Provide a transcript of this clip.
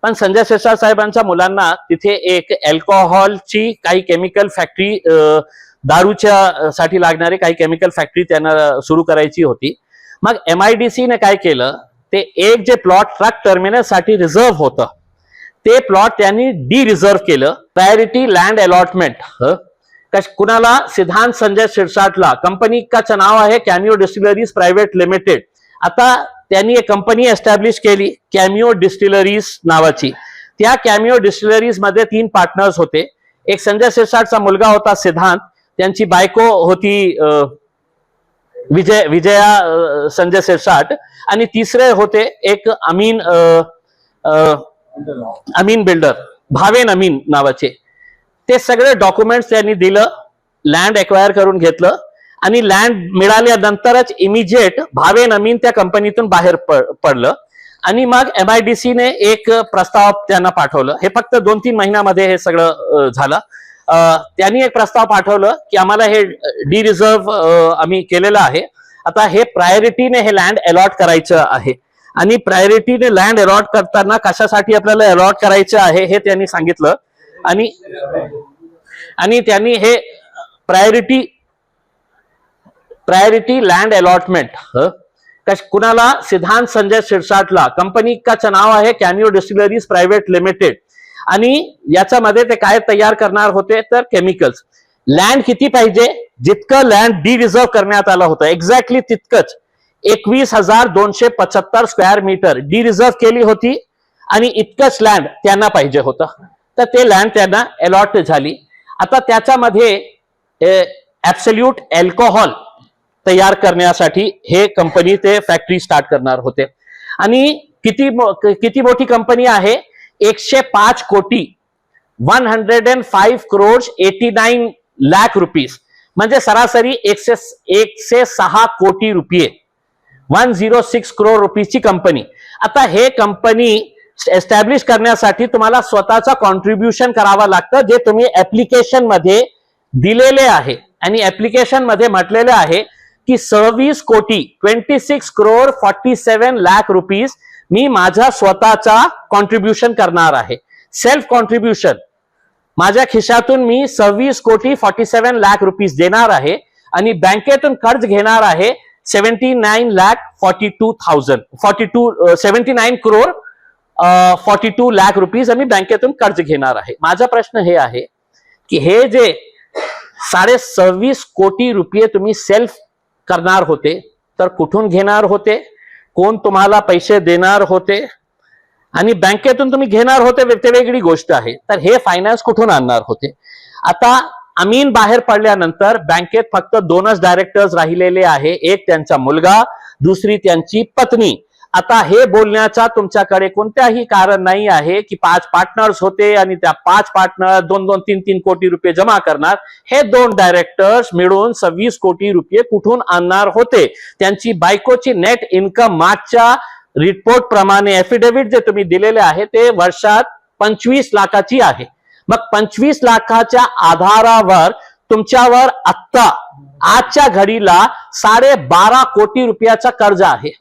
पण संजय शिरसाट साहेबांच्या मुलांना तिथे एक अल्कोहोलची काही केमिकल फॅक्टरी, दारूच्या साठी लागणारे काही केमिकल फॅक्टरी त्यांना सुरू करायची होती. मग MIDC ने काय केलं, ते एक जे प्लॉट ट्रक टर्मिनस साठी रिझर्व्ह होतं ते प्लॉट त्यांनी डी रिझर्व्ह केलं. प्रायोरिटी लँड अलॉटमेंट कुणाला, सिद्धांत संजय शिरसाटला. कंपनी का नाव आहे कॅमिओ डिस्टिलरीज प्रायव्हेट लिमिटेड. आता त्यांनी एक कंपनी एस्टॅब्लिश केली कॅमिओ डिस्टिलरीज नावाची. त्या कॅमिओ डिस्टिलरीज मध्ये 3 पार्टनर्स होते. एक संजय शिरसाटचा मुलगा होता सिद्धांत, त्यांची बायको होती विजया संजय शिरसाट, आणि तिसरे होते एक अमीन बिल्डर, भावेन अमीन नावाचे. ते सगळे डॉक्युमेंट्स त्यांनी दिलं, लँड एक्वायर करून घेतलं, आणि लँड मिळाल्यानंतरच इमिजिएट भावेन अमीन त्या कंपनीतून बाहेर पडलं. आणि मग MIDC ने एक प्रस्ताव त्यांना पाठवलं. हे फक्त 2-3 महिन्यामध्ये हे सगळं झालं. त्यांनी एक प्रस्ताव पाठवलं की आम्हाला हे डी रिझर्व्ह आम्ही केलेलं आहे, आता हे प्रायोरिटीने हे लँड अलॉट करायचं आहे. आणि प्रायोरिटीने लँड अलॉट करताना कशासाठी आपल्याला अलॉट करायचं आहे हे त्यांनी सांगितलं. आणि त्यांनी हे प्रायोरिटी लँड अलॉटमेंट कुणाला, सिद्धांत संजय शिरसाटला. कंपनी का नाव आहे कॅमिओ डिस्टिलरीज प्रायव्हेट लिमिटेड. आणि याच्यामध्ये ते काय तयार करणार होते तर केमिकल्स. लँड किती पाहिजे, जितकं लँड डी रिझर्व्ह करण्यात आलं होतं एक्झॅक्टली तितकंच 21,275 स्क्वेअर मीटर डी रिझर्व्ह केली होती, आणि इतकंच लँड त्यांना पाहिजे होतं. तर ते लँड त्यांना अलॉट झाली. आता त्याच्यामध्ये ऍब्सोल्यूट अल्कोहोल तयार करण्यासाठी हे कंपनी ते फॅक्टरी स्टार्ट करणार होते. आणि किती मोठी कंपनी आहे, 105 कोटी 105 crores 89 लाख रुपीज, म्हणजे सरासरी 106 कोटी रुपये, 106 करोड रुपीची कंपनी. आता हे कंपनी एस्टॅब्लिश करण्यासाठी तुम्हाला स्वतःचा कॉन्ट्रीब्युशन करावं लागतं, जे तुम्ही ऍप्लिकेशन मध्ये दिलेले आहे. आणि ऍप्लिकेशन मध्ये म्हटलेले आहे की 26 कोटी 26 crore 47 लाख रुपीज मी माझा स्वतःचा कॉन्ट्रीब्युशन करणार आहे. सेल्फ कॉन्ट्रीब्युशन माझ्या खिशातून मी 26 कोटी 47 लाख रुपीज देणार आहे, आणि बँकेतून कर्ज घेणार आहे 79 crore 42 लाख रुपीज आम्ही बँकेतून कर्ज घेणार आहे. माझा प्रश्न हे आहे की हे जे 26.5 कोटी रुपये तुम्ही सेल्फ करणार होते, तर कुठून घेणार होते, कोण तुम्हाला पैसे देणार होते, आणि बँकेतून तुम्ही घेणार होते ते वेगळी गोष्ट आहे. तर हे फायनान्स कुठून आणणार होते. आता अमीन बाहेर पडल्यानंतर बँकेत फक्त 2च डायरेक्टर्स राहिलेले आहे, एक त्यांचा मुलगा, दुसरी त्यांची पत्नी. आता हे बोलण्याचा तुमच्याकडे कोणत्याही कारण नाही आहे की 5 पार्टनर्स होते आणि त्या 5 पार्टनर 2-2, 3-3 कोटी रुपये जमा करणार. हे 2 डायरेक्टर्स मिळून 26 कोटी रुपये कुठून आणणार होते. त्यांची बायकोची नेट इन्कम मागच्या रिपोर्ट प्रमाणे एफिडेव्हिट जे तुम्ही दिलेले आहे ते वर्षात 25 लाखाची आहे. मग 25 लाखाच्या आधारावर तुमच्यावर आजच्या घडीला 12.5 कोटी रुपयाचा कर्ज आहे.